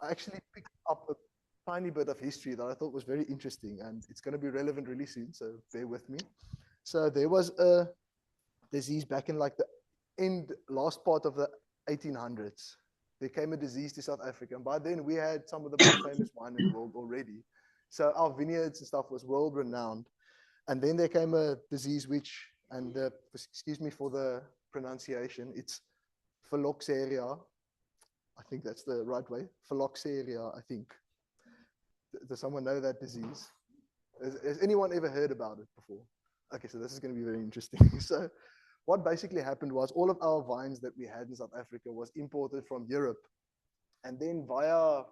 I actually picked up a tiny bit of history that I thought was very interesting, and it's going to be relevant really soon, so bear with me. So there was a disease back in like the last part of the 1800s. There came a disease to South Africa, and by then we had some of the most famous wine in the world already. So our vineyards and stuff was world renowned. And then there came a disease which, and excuse me for the pronunciation, it's phylloxera. I think that's the right way. Phylloxera, I think. Does someone know that disease? Has anyone ever heard about it before? Okay, so this is going to be very interesting. So, what basically happened was all of our vines that we had in South Africa was imported from Europe, and then via,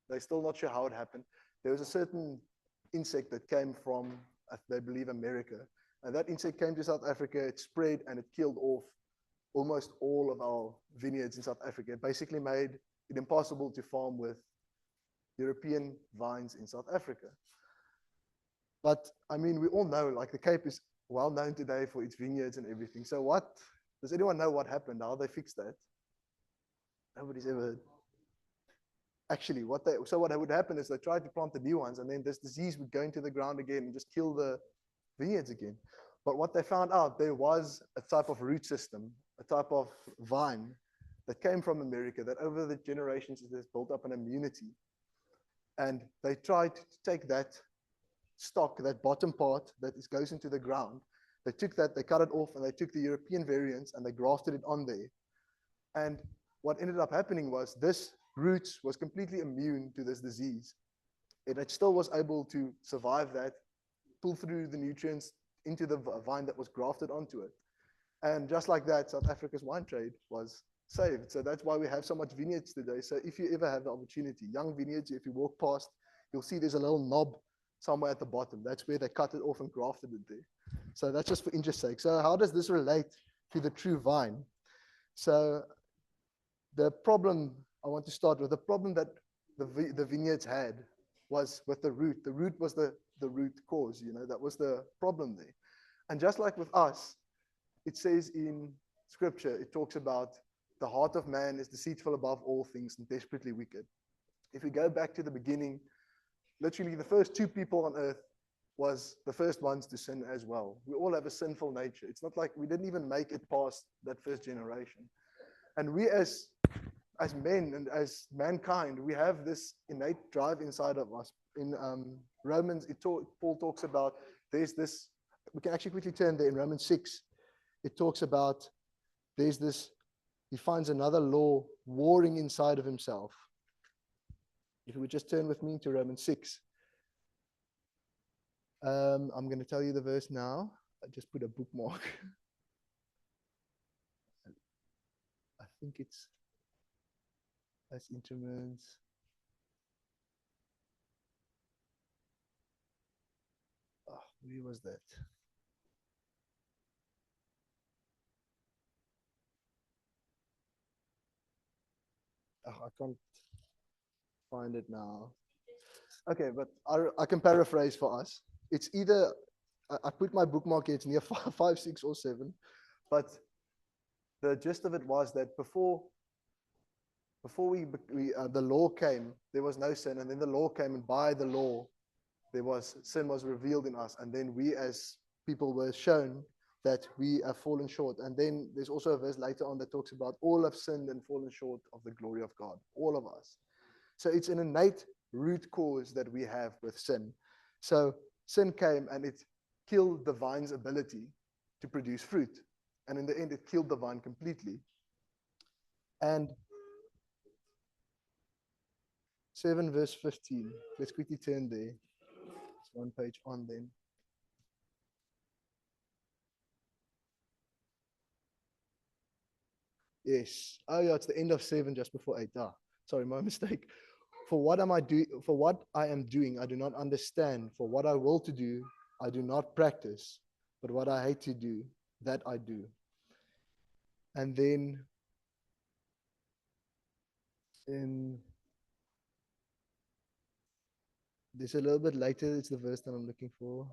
they're still not sure how it happened. There was a certain insect that came from, they believe, America, and that insect came to South Africa. It spread and it killed off almost all of our vineyards in South Africa. It basically made it impossible to farm with European vines in South Africa. But I mean, we all know, like the Cape is well known today for its vineyards and everything. So what, does anyone know what happened? How they fixed that? Nobody's ever heard. Actually, so what would happen is they tried to plant the new ones, and then this disease would go into the ground again and just kill the vineyards again. But what they found out, there was a type of root system, a type of vine that came from America that over the generations has built up an immunity. And they tried to take that stock, that bottom part that goes into the ground. They took that, they cut it off, and they took the European variants and they grafted it on there. And what ended up happening was this root was completely immune to this disease. It still was able to survive that, pull through the nutrients into the vine that was grafted onto it. And just like that, South Africa's wine trade was saved. So that's why we have so much vineyards today. So if you ever have the opportunity, young vineyards, if you walk past, you'll see there's a little knob somewhere at the bottom. That's where they cut it off and grafted it there. So that's just for interest sake. So how does this relate to the true vine? So the problem I want to start with, the problem that the vineyards had was with the root. The root was the root cause, that was the problem there. And just like with us, it says in scripture, it talks about the heart of man is deceitful above all things and desperately wicked. If we go back to the beginning, literally the first two people on earth was the first ones to sin as well. We all have a sinful nature. It's not like we didn't even make it past that first generation. And we as men and as mankind, we have this innate drive inside of us. In Romans, Paul talks about there's this, we can actually quickly turn there in Romans 6. It talks about there's this, he finds another law warring inside of himself. If you would just turn with me to Romans 6. I'm going to tell you the verse now. I just put a bookmark. I think it's as instruments. Oh, where was that? Oh, I can't find it now. Okay, but I can paraphrase for us. It's either, I put my bookmark here, it's near 5, 6, or 7, but the gist of it was that before the law came, there was no sin, and then the law came, and by the law, sin was revealed in us, and then we as people were shown that we have fallen short. And then there's also a verse later on that talks about all have sinned and fallen short of the glory of God, all of us. So it's an innate root cause that we have with sin. So sin came and it killed the vine's ability to produce fruit. And in the end, it killed the vine completely. And 7 verse 15, let's quickly turn there. It's one page on then. Yes. Oh yeah, it's the end of 7 just before 8. Sorry, my mistake. For what I am doing, I do not understand. For what I will to do, I do not practice. But what I hate to do, that I do. And then there's a little bit later, it's the verse that I'm looking for.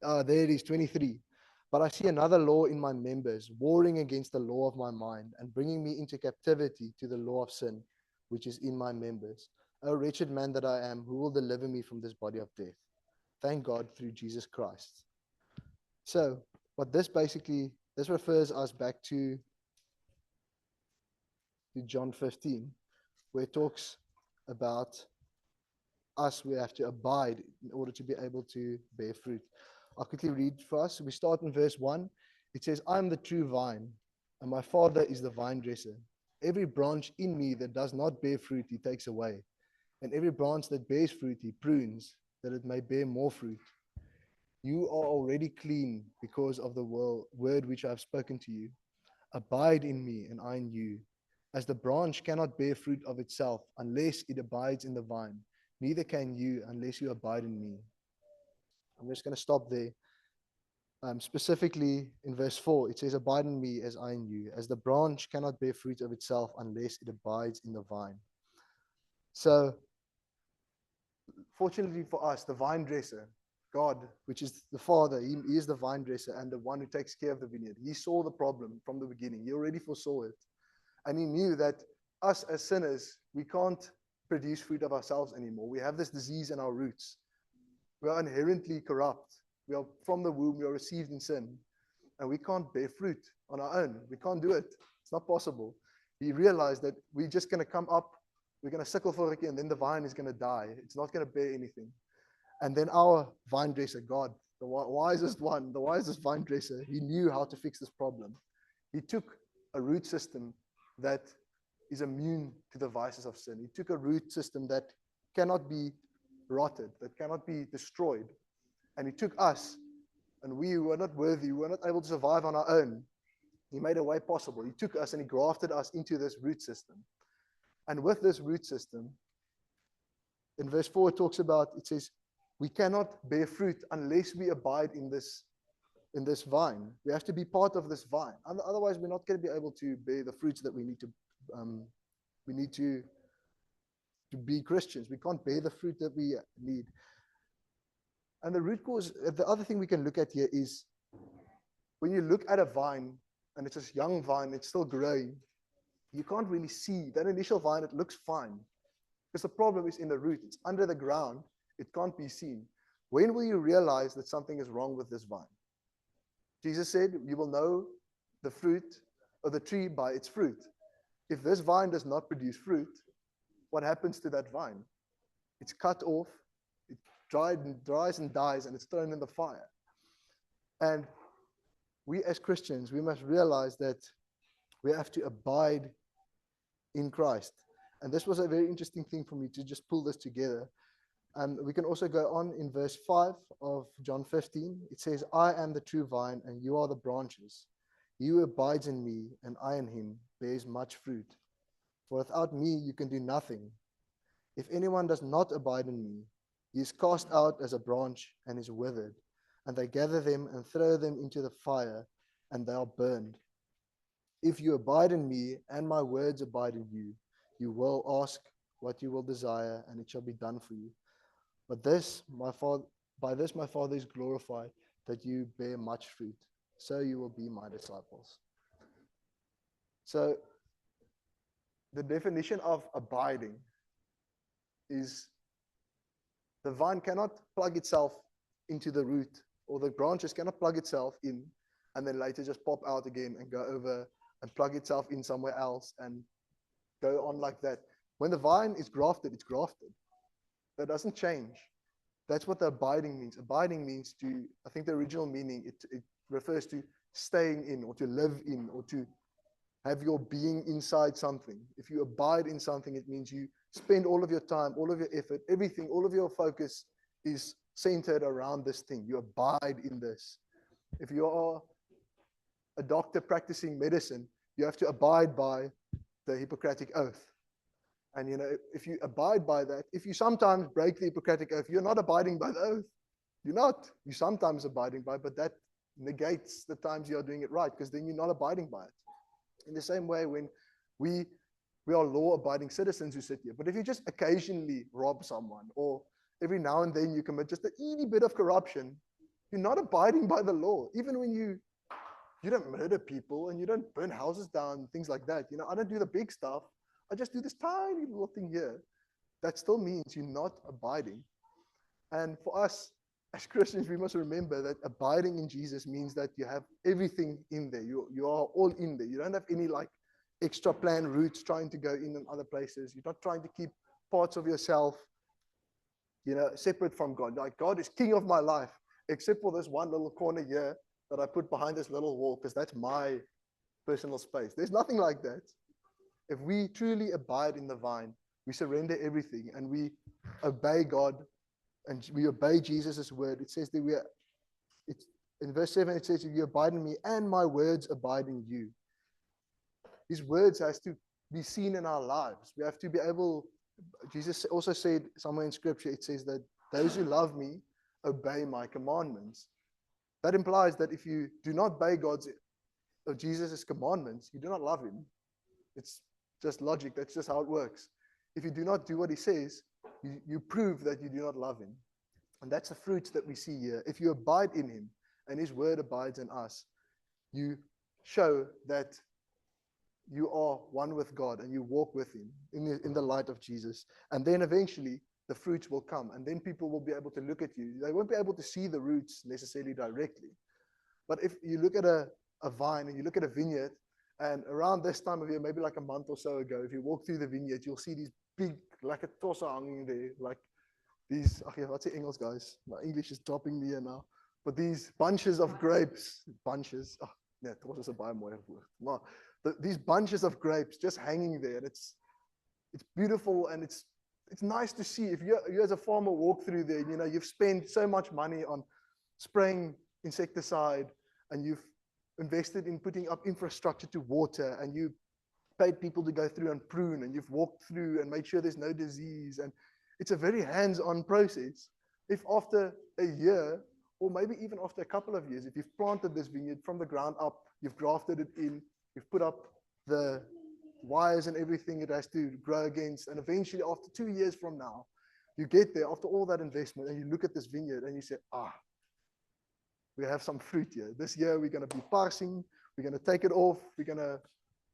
There it is, 23. But I see another law in my members, warring against the law of my mind and bringing me into captivity to the law of sin, which is in my members. O wretched man that I am, who will deliver me from this body of death? Thank God through Jesus Christ. So, what this refers us back to John 15, where it talks about us, we have to abide in order to be able to bear fruit. I'll quickly read for us. We start in verse 1. It says, I am the true vine, and my Father is the vine dresser. Every branch in me that does not bear fruit, he takes away. And every branch that bears fruit, he prunes, that it may bear more fruit. You are already clean because of the word which I have spoken to you. Abide in me, and I in you. As the branch cannot bear fruit of itself unless it abides in the vine, neither can you unless you abide in me. I'm just going to stop there. Specifically in verse 4, it says, abide in me as I in you, as the branch cannot bear fruit of itself unless it abides in the vine. So, fortunately for us, the vine dresser, God, which is the Father, he is the vine dresser and the one who takes care of the vineyard. He saw the problem from the beginning. He already foresaw it. And he knew that us as sinners, we can't produce fruit of ourselves anymore. We have this disease in our roots. We are inherently corrupt. We are from the womb, we are received in sin. And we can't bear fruit on our own. We can't do it. It's not possible. He realized that we're just going to come up, we're going to sickle for it, and then the vine is going to die. It's not going to bear anything. And then our vine dresser, God, the wisest one, the wisest vine dresser, he knew how to fix this problem. He took a root system that is immune to the vices of sin. He took a root system that cannot be rotted, that cannot be destroyed. And he took us, and we were not worthy, we were not able to survive on our own. He made a way possible. He took us and he grafted us into this root system. And with this root system, in verse 4, it talks about, it says, we cannot bear fruit unless we abide in this vine. We have to be part of this vine. Otherwise, we're not going to be able to bear the fruits that we need to be Christians. We can't bear the fruit that we need. And the root cause, the other thing we can look at here is when you look at a vine and it's a young vine, it's still growing, you can't really see that initial vine. It looks fine because the problem is in the root. It's under the ground. It can't be seen. When will you realize that something is wrong with this vine? Jesus said, you will know the fruit of the tree by its fruit. If this vine does not produce fruit, what happens to that vine? It's cut off, it dries and dies, and it's thrown in the fire. And we as Christians, we must realize that we have to abide in Christ. And this was a very interesting thing for me to just pull this together. We can also go on in verse 5 of John 15. It says, I am the true vine, and you are the branches. He who abides in me, and I in him, bears much fruit. For without me you can do nothing. If anyone does not abide in me, he is cast out as a branch and is withered. And they gather them and throw them into the fire, and they are burned. If you abide in me, and my words abide in you, you will ask what you will desire, and it shall be done for you. But by this my Father is glorified, that you bear much fruit. So you will be my disciples. So the definition of abiding is the vine cannot plug itself into the root, or the branches cannot plug itself in and then later just pop out again and go over and plug itself in somewhere else and go on like that. When the vine is grafted, it's grafted. That doesn't change. That's what the abiding means. Abiding means to, I think the original meaning, it refers to staying in or to live in or to have your being inside something. If you abide in something, it means you spend all of your time, all of your effort, everything, all of your focus is centered around this thing. You abide in this. If you are a doctor practicing medicine, you have to abide by the Hippocratic Oath. And, if you abide by that, if you sometimes break the Hippocratic Oath, you're not abiding by the oath. You're not. You're sometimes abiding by it, but that negates the times you are doing it right, because then you're not abiding by it. In the same way, when we are law-abiding citizens who sit here, but if you just occasionally rob someone, or every now and then you commit just a teeny bit of corruption, you're not abiding by the law. Even when you don't murder people and you don't burn houses down, things like that. I don't do the big stuff. I just do this tiny little thing here. That still means you're not abiding. And for us as Christians, we must remember that abiding in Jesus means that you have everything in there. You are all in there. You don't have any like extra planned routes trying to go in other places. You're not trying to keep parts of yourself, separate from God. Like God is king of my life, except for this one little corner here that I put behind this little wall, because that's my personal space. There's nothing like that. If we truly abide in the vine, we surrender everything and we obey God and we obey Jesus' word. It says that in verse 7, it says, if you abide in me and my words abide in you. His words has to be seen in our lives. We have to be able, Jesus also said somewhere in scripture, it says that those who love me obey my commandments. That implies that if you do not obey God's or Jesus' commandments, you do not love him. It's just logic. That's just how it works. If you do not do what he says, you prove that you do not love him. And that's the fruits that we see here. If you abide in him and his word abides in us, you show that you are one with God and you walk with him in the light of Jesus. And then eventually the fruits will come, and then people will be able to look at you. They won't be able to see the roots necessarily directly. But if you look at a vine and you look at a vineyard, and around this time of year, maybe like a month or so ago, if you walk through the vineyard, you'll see these big, like a tossa hanging there, like these, okay, what's the English, guys? My English is dropping me here now. But these bunches of grapes, tossa is baie mooi woord. Maar these bunches of grapes just hanging there, and it's beautiful, and it's nice to see. If you as a farmer walk through there, you've spent so much money on spraying insecticide, and you've invested in putting up infrastructure to water, and you paid people to go through and prune, and you've walked through and made sure there's no disease. And it's a very hands-on process. If after a year, or maybe even after a couple of years, if you've planted this vineyard from the ground up, you've grafted it in, you've put up the wires and everything it has to grow against, and eventually after 2 years from now, you get there after all that investment, and you look at this vineyard and you say, we have some fruit here. This year we're going to be parsing, we're going to take it off, we're going to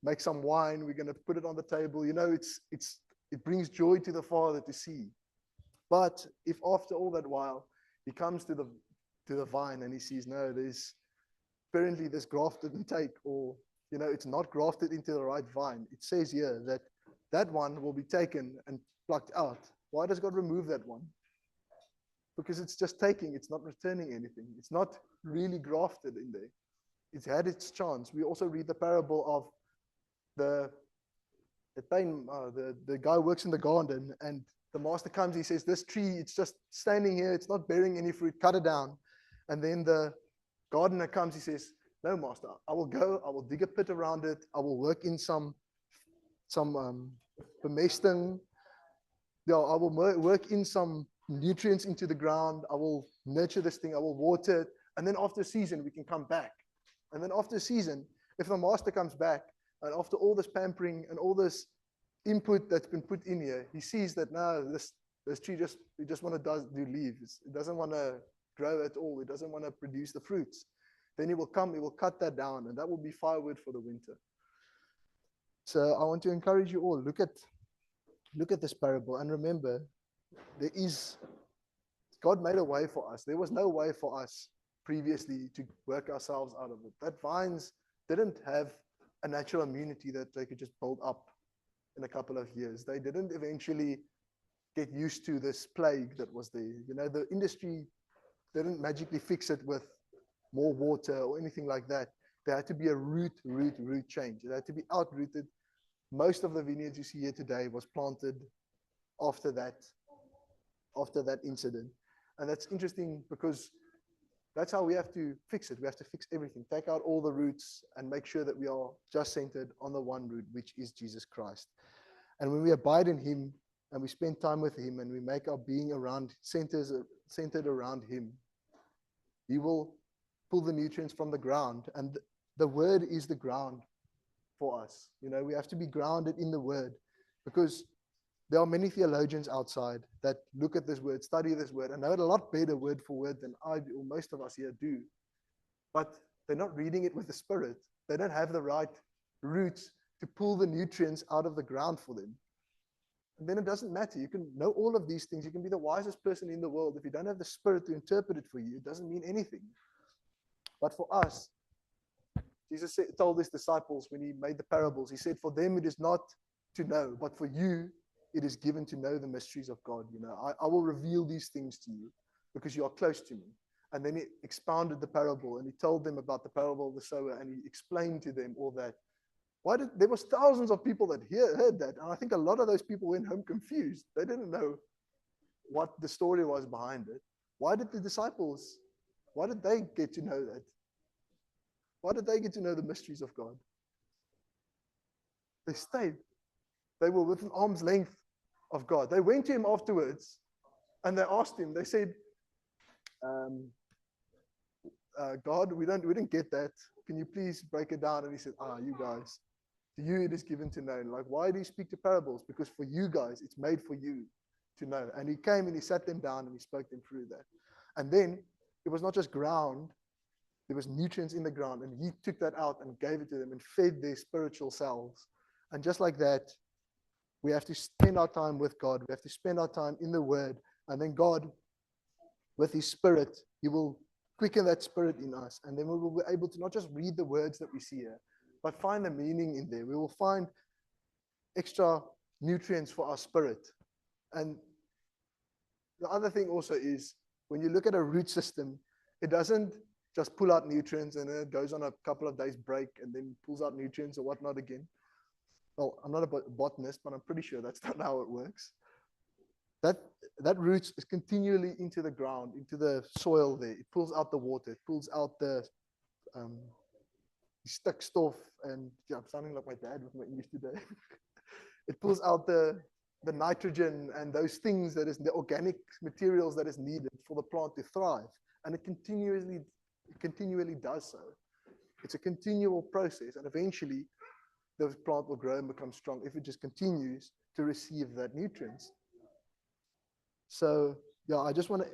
make some wine, we're going to put it on the table. It brings joy to the Father to see. But if after all that while he comes to the vine and he sees, no, there's apparently this graft didn't take, or it's not grafted into the right vine. It says here that one will be taken and plucked out. Why does God remove that one? Because it's just taking, it's not returning anything. It's not really grafted in there. It's had its chance. We also read the parable of the guy who works in the garden, and the master comes, he says, this tree, it's just standing here, it's not bearing any fruit, cut it down. And then the gardener comes, he says, no, master, I will go, I will dig a pit around it, I will work in some bemesting. I will work in some nutrients into the ground, I will nurture this thing, I will water it, and then after a season, we can come back. And then after a season, if the master comes back, and after all this pampering and all this input that's been put in here, he sees that now this tree just want to do leaves. It doesn't want to grow at all. It doesn't want to produce the fruits. Then he will come, he will cut that down, and that will be firewood for the winter. So I want to encourage you all, look at this parable, and remember, God made a way for us. There was no way for us previously to work ourselves out of it. That vines didn't have a natural immunity that they could just build up in a couple of years. They didn't eventually get used to this plague that was there. The industry didn't magically fix it with more water or anything like that. There had to be a root change. It had to be outrooted. Most of the vineyards you see here today was planted after that incident. And that's interesting because that's how we have to fix it. We have to fix everything. Take out all the roots and make sure that we are just centered on the one root, which is Jesus Christ. And when we abide in him and we spend time with him and we make our being centered around him, he will pull the nutrients from the ground. And the word is the ground for us. We have to be grounded in the word, because there are many theologians outside that look at this word, study this word, and know it a lot better word for word than I do, or most of us here do. But they're not reading it with the Spirit. They don't have the right roots to pull the nutrients out of the ground for them. And then it doesn't matter. You can know all of these things. You can be the wisest person in the world. If you don't have the Spirit to interpret it for you, it doesn't mean anything. But for us, Jesus told his disciples when he made the parables, he said, for them it is not to know, but for you it is given to know the mysteries of God. I will reveal these things to you because you are close to me. And then he expounded the parable and he told them about the parable of the sower and he explained to them all that. There was thousands of people that heard that. And I think a lot of those people went home confused. They didn't know what the story was behind it. Why did they get to know that? Why did they get to know the mysteries of God? They stayed. They were within arm's length of God. They went to him afterwards and they asked him, they said, God, we didn't get that. Can you please break it down? And he said, you guys, to you it is given to know. Like, why do you speak to parables? Because for you guys, it's made for you to know. And he came and he sat them down and he spoke them through that. And then it was not just ground, there was nutrients in the ground, and he took that out and gave it to them and fed their spiritual selves. And just like that, we have to spend our time with God. We have to spend our time in the Word. And then God, with his Spirit, he will quicken that Spirit in us. And then we will be able to not just read the words that we see here, but find the meaning in there. We will find extra nutrients for our spirit. And the other thing also is, when you look at a root system, it doesn't just pull out nutrients and then it goes on a couple of days break and then pulls out nutrients or whatnot again. Well, I'm not a botanist, but I'm pretty sure that's not how it works. That roots is continually into the ground, into the soil there. It pulls out the water, it pulls out the stuck stuff, and yeah, I'm sounding like my dad with my English today. It pulls out the nitrogen and those things that is the organic materials that is needed for the plant to thrive. And it continually does so. It's a continual process, and eventually the plant will grow and become strong if it just continues to receive that nutrients. So yeah, I just want to,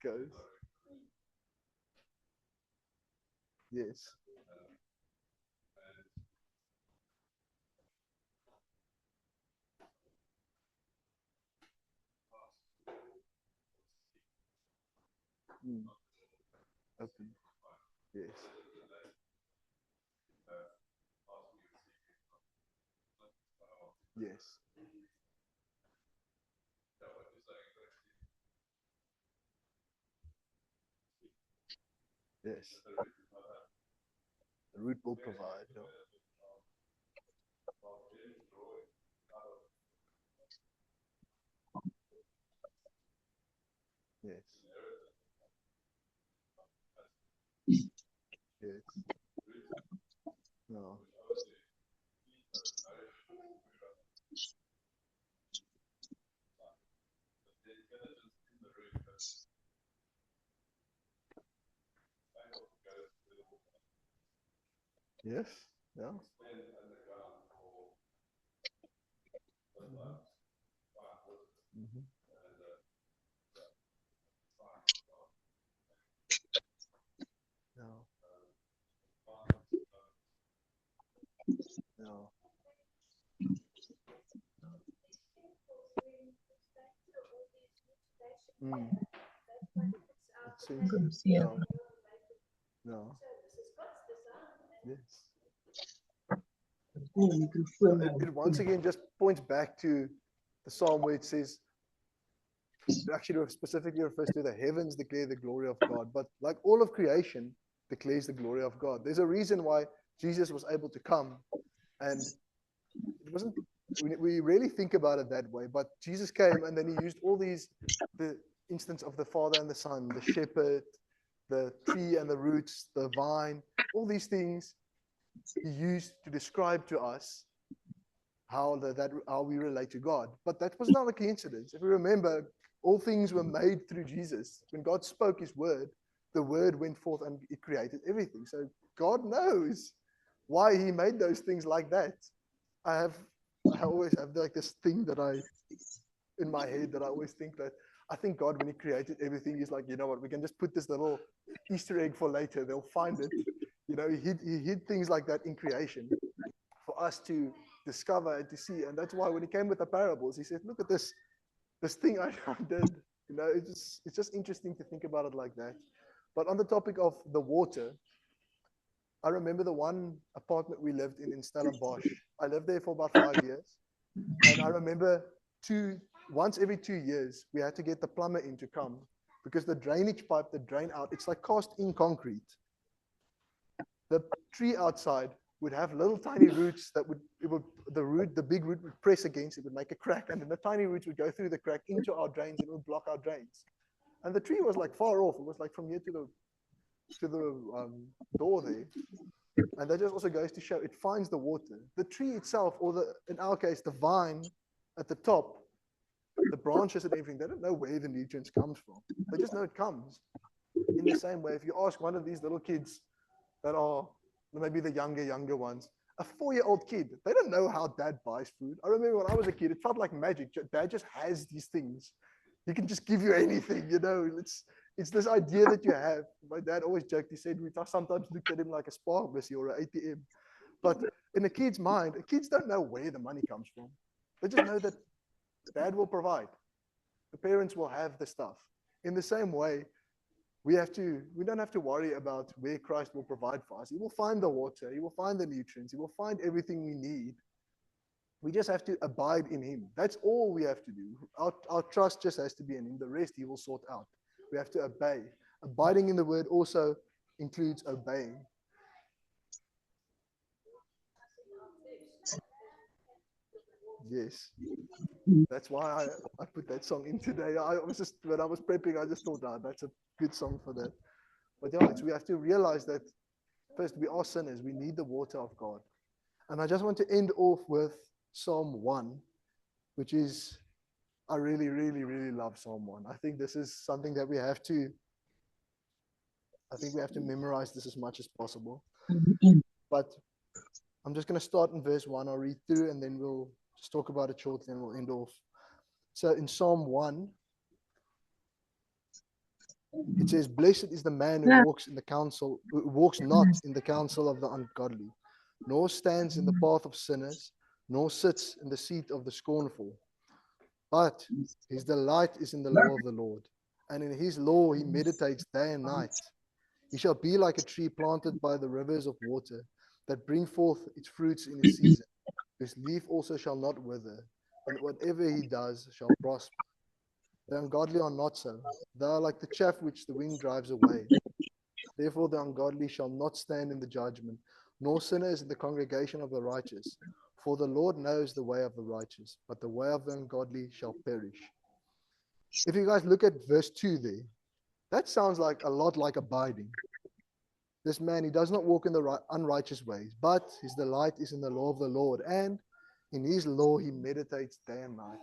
goes. Yes. Open. Yes. Yes. Yes. The root will provide. Yes. Yes. No. Yes. Yeah. Mm-hmm. No. No. No. No. Yes. It once again just points back to the psalm where it says, it actually specifically refers to the heavens declare the glory of God, but like all of creation declares the glory of God. There's a reason why Jesus was able to come, and it wasn't, we really think about it that way, but Jesus came and then he used all these, the instance of the Father and the Son, the shepherd, the tree and the roots, the vine, all these things he used to describe to us how we relate to God. But that was not a coincidence. If we remember, all things were made through Jesus. When God spoke his word, the word went forth and it created everything. So God knows why he made those things like that. I always have like this thing that in my head that I always think that I think God, when he created everything, he's like, you know what, we can just put this little Easter egg for later. They'll find it. You know, he hid things like that in creation for us to discover and to see. And that's why when he came with the parables, he said, look at this thing I did. You know, it's just interesting to think about it like that. But on the topic of the water, I remember the one apartment we lived in Stellenbosch. I lived there for about 5 years. And I remember once every 2 years, we had to get the plumber in to come because the drainage pipe that drain out, it's like cast in concrete. The tree outside would have little tiny roots that the big root would press against it, would make a crack, and then the tiny roots would go through the crack into our drains and it would block our drains. And the tree was like far off. It was like from here to the door there. And that just also goes to show it finds the water. The tree itself, or in our case, the vine at the top, the branches and everything, they don't know where the nutrients comes from. They just know it comes. In the same way, if you ask one of these little kids that are maybe the younger ones, a 4-year-old kid, they don't know how dad buys food. I remember when I was a kid, it felt like magic. Dad just has these things. He can just give you anything, you know. It's this idea that you have. My dad always joked, he said, we sometimes looked at him like a spark machine or an ATM. But in a kid's mind, kids don't know where the money comes from. They just know that dad will provide. The parents will have the stuff. In the same way, we don't have to worry about where Christ will provide for us. He will find the water, he will find the nutrients, he will find everything we need. We just have to abide in him. That's all we have to do. Our trust just has to be in him. The rest he will sort out. We have to obey. Abiding in the word also includes obeying. Yes. That's why I put that song in today. When I was prepping, I just thought, that's a good song for that. But yeah, we have to realize that first, we are sinners. We need the water of God. And I just want to end off with Psalm 1, which is, I really, really, really love Psalm 1. I think this is something that we have to memorize this as much as possible. But I'm just going to start in verse 1. I'll read through and then we'll just talk about it shortly and we'll end off. So in Psalm 1, it says, blessed is the man who walks not in the counsel of the ungodly, nor stands in the path of sinners, nor sits in the seat of the scornful. But his delight is in the law of the Lord, and in his law he meditates day and night. He shall be like a tree planted by the rivers of water, that bring forth its fruits in its season, whose leaf also shall not wither, and whatever he does shall prosper. The ungodly are not so. They are like the chaff which the wind drives away. Therefore the ungodly shall not stand in the judgment, nor sinners in the congregation of the righteous. For the Lord knows the way of the righteous, but the way of the ungodly shall perish. If you guys look at verse 2 there, that sounds like a lot like abiding. This man, he does not walk in the unrighteous ways, but his delight is in the law of the Lord, and in his law he meditates day and night.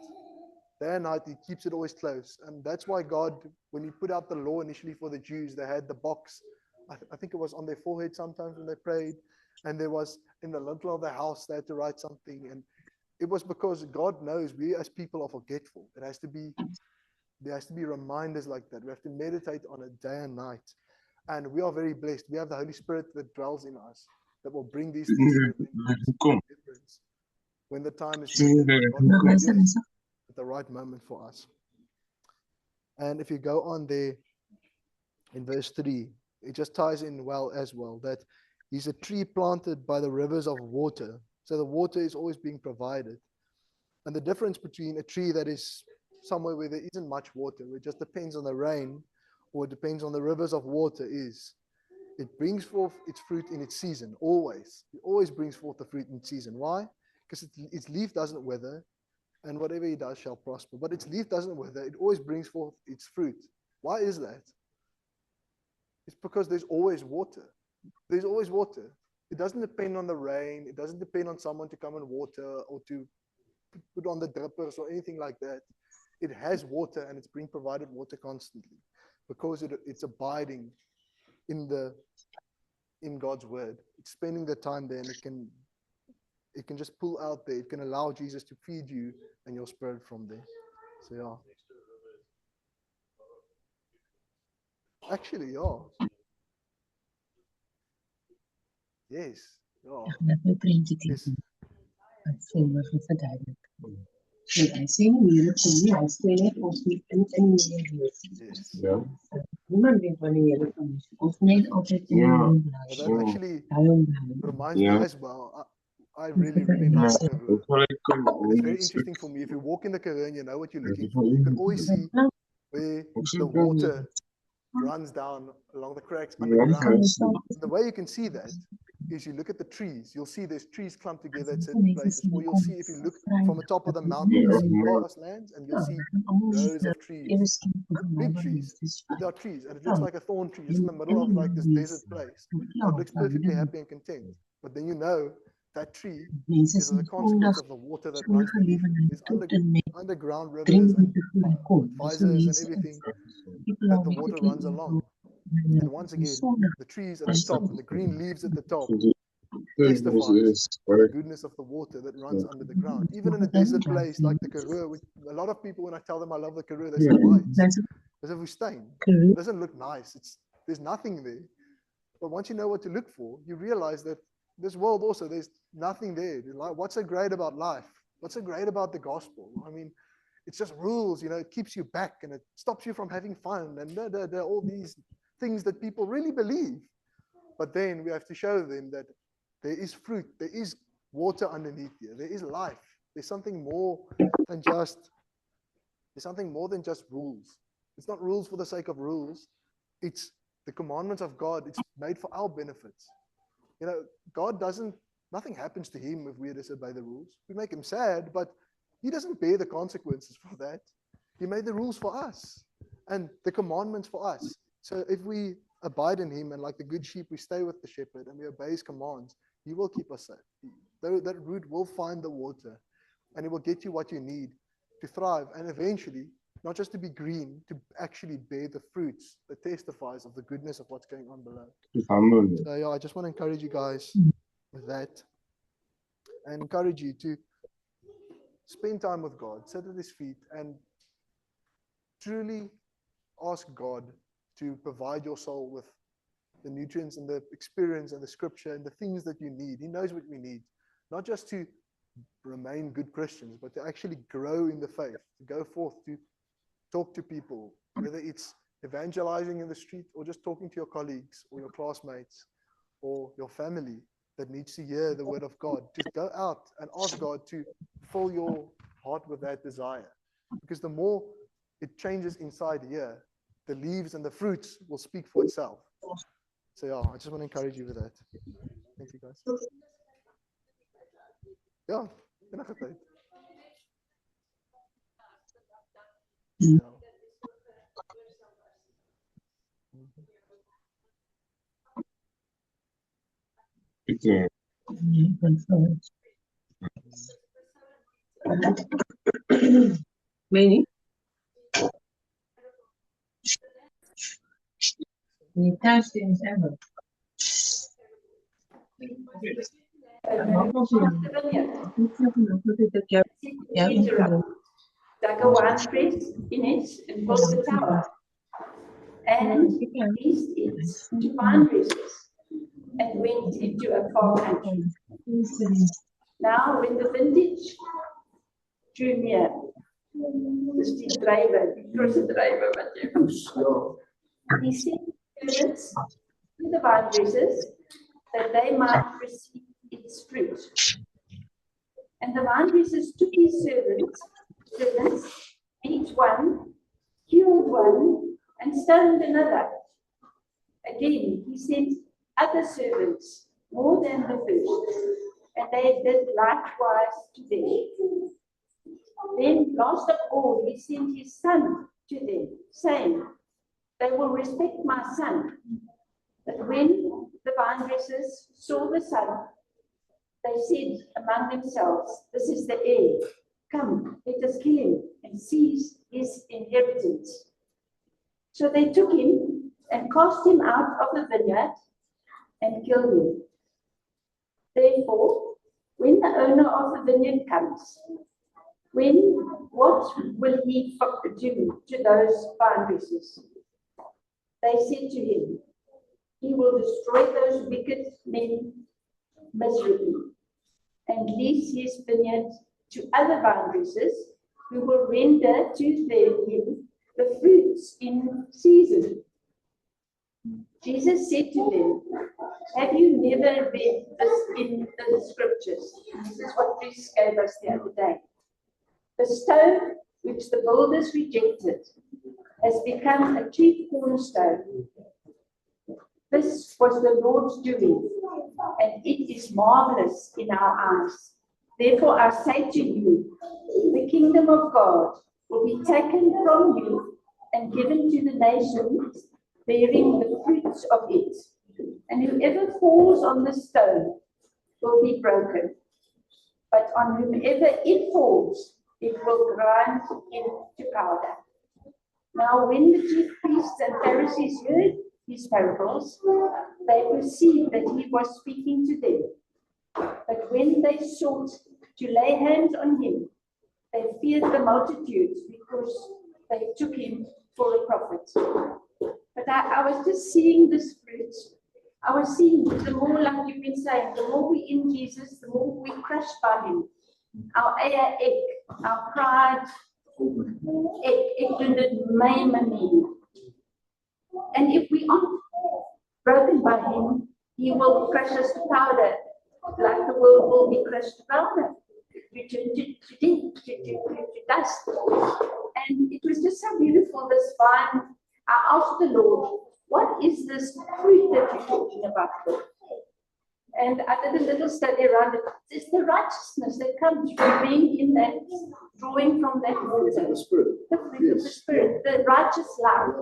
Day and night, he keeps it always close. And that's why God, when he put out the law initially for the Jews, they had the box, I think it was on their forehead sometimes when they prayed, and there was in the lintel of the house, they had to write something. And it was because God knows we as people are forgetful. There has to be reminders like that. We have to meditate on it day and night. And we are very blessed. We have the Holy Spirit that dwells in us that will bring these things to remembrance when the time is at the right moment for us. And if you go on there in verse 3, it just ties in well that he's a tree planted by the rivers of water. So the water is always being provided. And the difference between a tree that is somewhere where there isn't much water, where it just depends on the rain, or it depends on the rivers of water, is it brings forth its fruit in its season, always. It always brings forth the fruit in its season. Why? Because its leaf doesn't wither, and whatever he does shall prosper. But its leaf doesn't wither. It always brings forth its fruit. Why is that? It's because there's always water. There's always water. It doesn't depend on the rain. It doesn't depend on someone to come and water or to put on the drippers or anything like that. It has water, and it's being provided water constantly because it's abiding in God's word. It's spending the time there, and it can just pull out there. It can allow Jesus to feed you and your spirit from there. So yeah. Actually, yeah. Yes. Ja. Laat my prentjie teken. Wat sê maar vir verduidelik. En hy sê nie hier op die hy sê net ons nie in die lees. Ja. Niemand weet wanneer jy dit kan. Ons net altyd in die bly. That actually reminds me as well. I really like it. It's very interesting for me. If you walk in the Karoo and you know what you're looking for, you can always see where the water runs down along the cracks underground. The way you can see that is you look at the trees. You'll see there's trees clumped together at certain places. Or you'll see, if you look from the top of the mountain, you'll see grasslands, and you'll see rows of trees, big trees. There are trees, and it looks like a thorn tree. It's in the middle of like this desert place. It looks perfectly happy and content. But then you know that tree is a consequence of the water that runs beneath. There's underground rivers and geysers and everything that the water runs along. And once again, the trees at the top and the green leaves at the top testifies the goodness of the water that runs under the ground. Even in a desert place like the Karoo, a lot of people, when I tell them I love the Karoo, they say, why? It's a woestijn. It doesn't look nice. There's nothing there. But once you know what to look for, you realize that this world also, there's nothing there. Like, what's so great about life? What's so great about the gospel? I mean, it's just rules, it keeps you back and it stops you from having fun and all these things that people really believe. But then we have to show them that there is fruit, there is water underneath here, there is life. There's something more than just rules. It's not rules for the sake of rules. It's the commandments of God. It's made for our benefits. God nothing happens to him if we disobey the rules. We make him sad, but he doesn't bear the consequences for that. He made the rules for us and the commandments for us. So if we abide in him and like the good sheep, we stay with the shepherd and we obey his commands, he will keep us safe. That root will find the water and it will get you what you need to thrive and eventually, not just to be green, to actually bear the fruits that testifies of the goodness of what's going on below. So yeah, I just want to encourage you guys with that and encourage you to spend time with God, sit at his feet and truly ask God to provide your soul with the nutrients and the experience and the scripture and the things that you need. He knows what we need, not just to remain good Christians, but to actually grow in the faith, to go forth, to talk to people, whether it's evangelizing in the street or just talking to your colleagues or your classmates or your family that needs to hear the word of God. Just go out and ask God to fill your heart with that desire. Because the more it changes inside here, the leaves and the fruits will speak for itself. So yeah, I just want to encourage you with that. Thank you guys. Yeah, enige tyd. Many? The testing is ever. Like a wine press in it and built the tower. And leased it to vine dressers and went into a far country. Now, when the vintage drew near, the driver, he sent servants to the vine dressers that they might receive its fruit. And the vine dressers took his servants, each one, killed one, and stoned another. Again, he sent other servants, more than the first, and they did likewise to them. Then, last of all, he sent his son to them, saying, they will respect my son. But when the vine dressers saw the son, they said among themselves, "This is the heir. Come, let us kill him and seize his inheritance." So they took him and cast him out of the vineyard and killed him. Therefore, when the owner of the vineyard comes, what will he do to those vine dressers? They said to him, "He will destroy those wicked men miserably and lease his vineyard to other vine dressers who will render to him the fruits in season." Jesus said to them, "Have you never read this in the scriptures?" This is what Chris gave us the other day. "The stone which the builders rejected has become a chief cornerstone. This was the Lord's doing, and it is marvelous in our eyes. Therefore I say to you, the kingdom of God will be taken from you and given to the nations, bearing the fruits of it. And whoever falls on the stone will be broken, but on whomever it falls, it will grind into powder." Now when the chief priests and Pharisees heard his parables, they perceived that he was speaking to them. But when they sought to lay hands on him, they feared the multitudes because they took him for a prophet. But I was just seeing this fruit. I was seeing the more, like you've been saying, the more we're in Jesus, the more we're crushed by him. Our our pride, ek doen dit my manier. And if we aren't broken by him, he will crush us to powder, like the world will be crushed to powder, to dust. And it was just so beautiful, this vine. I asked the Lord, "What is this fruit that you're talking about, Lord?" And I did a little study around it. It's the righteousness that comes from being in that, drawing from that water. The Spirit. The fruit of the Spirit, the righteous life,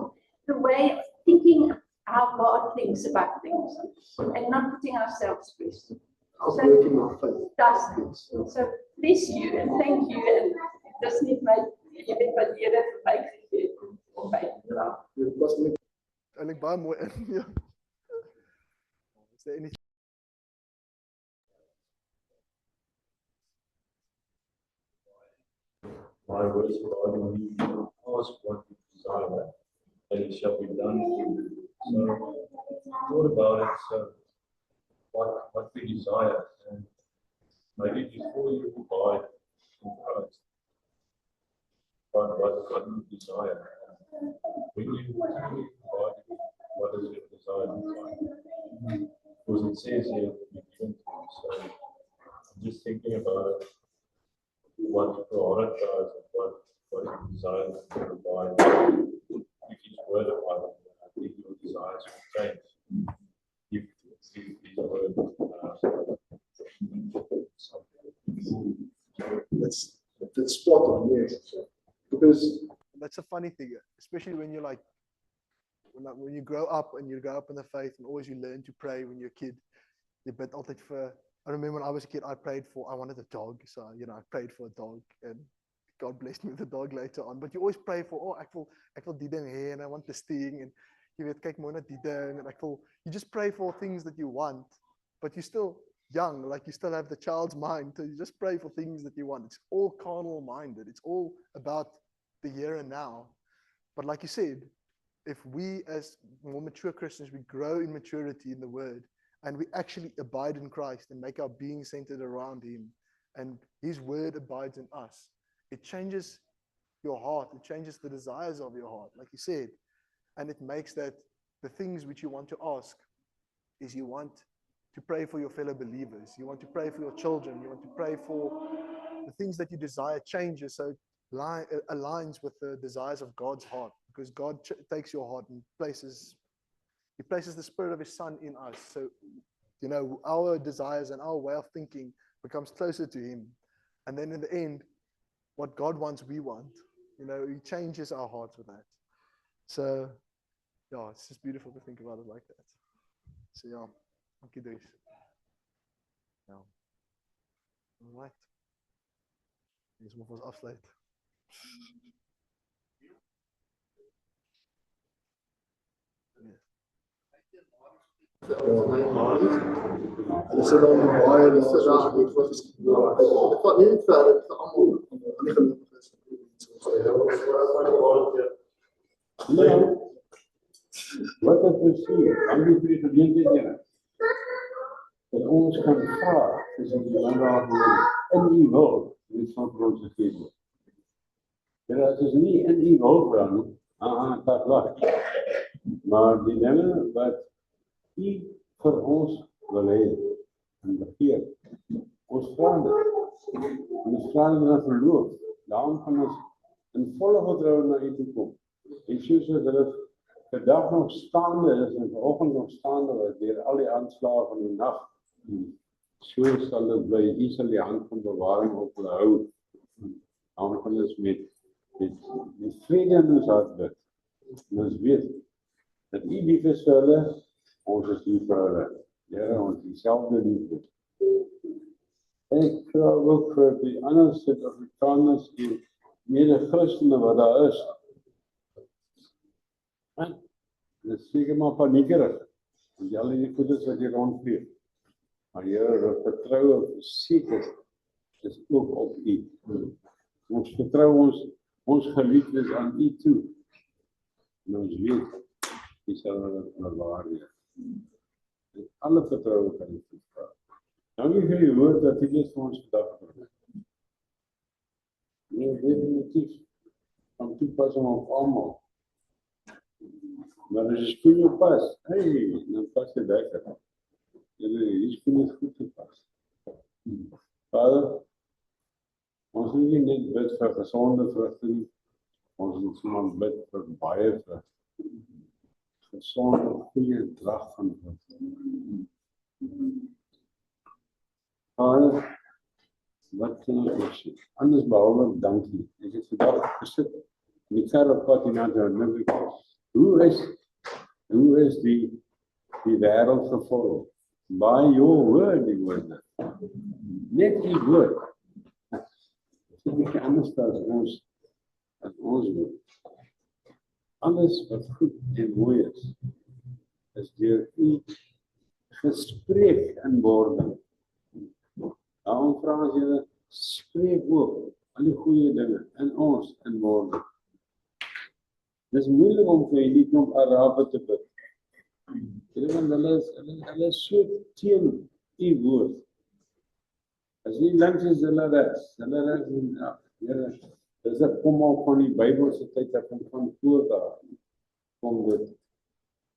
the way of thinking how God thinks about things, and not putting ourselves first. Working on faith. That's it. So bless you and thank you. And just need my everybody here for my Eintlik baie mooi in. Ja. Is there anything? My words regarding me, ask what you desire, and it shall be done for you. So, thought about it. So, what we desire, and maybe before you abide in Christ, what you desire. When you truly abide, what is your desire inside? Because it says here, you given to you. So, I'm just thinking about it. What you prioritize and what you desire to provide. If his word abides, I think your desires will change. If his word That's spot on, yes. Because that's a funny thing, especially when you're like, when you grow up and you grow up in the faith and always you learn to pray when you're a kid. You bid altyd for. I remember when I was a kid, I wanted a dog. So, I prayed for a dog and God blessed me with a dog later on. But you always pray for, ek wil die ding hê and I want this thing. And you weet, kyk mooi na die ding. And you just pray for things that you want, but you're still young, like you still have the child's mind. So you just pray for things that you want. It's all carnal minded. It's all about the here and now. But like you said, if we as more mature Christians, we grow in maturity in the word, and we actually abide in Christ and make our being centered around him, and his word abides in us, it changes your heart. It changes the desires of your heart, like you said. And it makes that the things which you want to ask is you want to pray for your fellow believers. You want to pray for your children. You want to pray for the things that you desire changes. So it aligns with the desires of God's heart, because God takes your heart and He places the Spirit of His Son in us. So, our desires and our way of thinking becomes closer to Him. And then in the end, what God wants, we want. He changes our hearts with that. So, yeah, it's just beautiful to think about it like that. So, yeah. Dankie Dries. Ja. Alright. Dis moet ons afsluit. Hulle sit dan baie dis daar goed wat is. Dit vat nie verder vir almal nie geloof is. Wat het ons sien? Dankie vir die geleentheid, Here. Dat ons kan vra, is in die land daar in U wil, dit van vir ons gegee word. Here, as ons nie in U wil vra nie, dat lag. Maar die dinge wat U vir ons wil hê en begeer, ons vra dit. Ons vra dit in geloof. Daarom kan ons in volle vertroue na U toe kom. En soos hulle vandag nog staande is en vanoggend nog staande is deur al die aanslae van die nag. So sal dit bly. U sal die hand van bewaring op hulle hou. Daarom kan ons met vrede in ons hart bid. En ons weet dat U lief is vir hulle, ons is lief vir hulle. Here, ons dieselfde liefde. Ek vra ook vir die ander Suid-Afrikaners en mede-Christene wat daar is. En dit is seker maar paniekerig. Want al die goedes wat hier rondvlieg. Maar Here, vertroue en verseker is ook op U. Ons vertrou ons geliefdes aan U toe. En ons weet, U sal hulle bewaar. En alle vertroue kan U toestaan. Dankie vir die woord dat U dit vir ons vandag bring. Nee, definitief van toepassing op almal. Maar as jy skoen jou pas, dan pas jy lekker. Jy skoen is goed gepas. Vader, ons wil nie net bid vir gesonde vrugte nie, ons wil sommer bid vir baie vrugte. Gesonde, goeie drag van vrugte. Vader, wat kan ek ook sê? Anders behalwe dankie. Ek het vandag gesit in die kerkpad hierna nou. Hoe is die wêreld gevorm? By your word, die woorde. Net die woord. Dit is nie anders as ons woord. Alles wat goed en mooi is deur U gespreek in wording. Daarom vra ons Here, spreek ook al die goeie dinge in ons in wording. Dit is moeilik om vir die klomp Arabe te bid. Want hulle is so teen U woord. As nie links is hulle regs. Hulle regs en Here, dis 'n kom op van die Bybelse tyd af van voor daar. Kom dit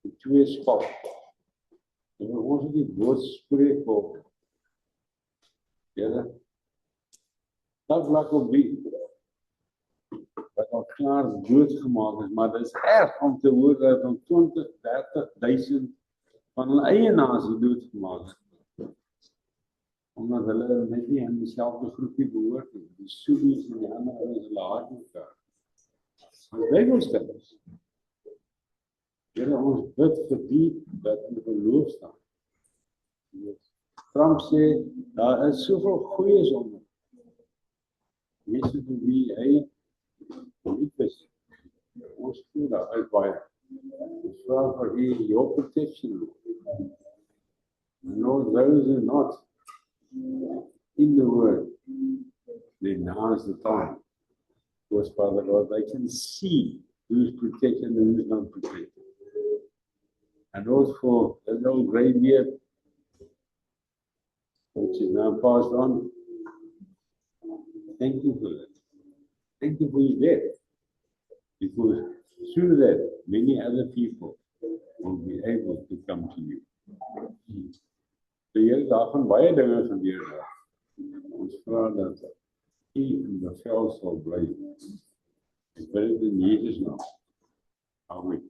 die twee skop. En ons het die woord spreek op. Here, dat vlak op wie wat al klaar doodgemaak is, maar dit is erg om te hoor dat van 20-30.000 van hulle eie nasie doodgemaak is. Omdat hulle net nie aan dieselfde groepie behoort nie. Die Sunnis en die ander is hulle haat mekaar. Ons Bybelskinders. Here, ons bid vir die wat in geloof staan. Trump sê, daar is soveel goeies onder. Mense vir wie hy lief is. Ons voel daar uit baie. Ons vra vir your protection. No, those are not in the word. Then now is the time. Because Father Lord, they can see who's protected and who's not protected. And also, the old grey beard, which is now passed on. Thank you for that. Thank you for his death. Because through that, many other people will be able to come to you. Die Here daarvan baie dinge gebeur daar. Ons vra dat U in bevel sal bly. Ek bid in Jesus naam. Amen.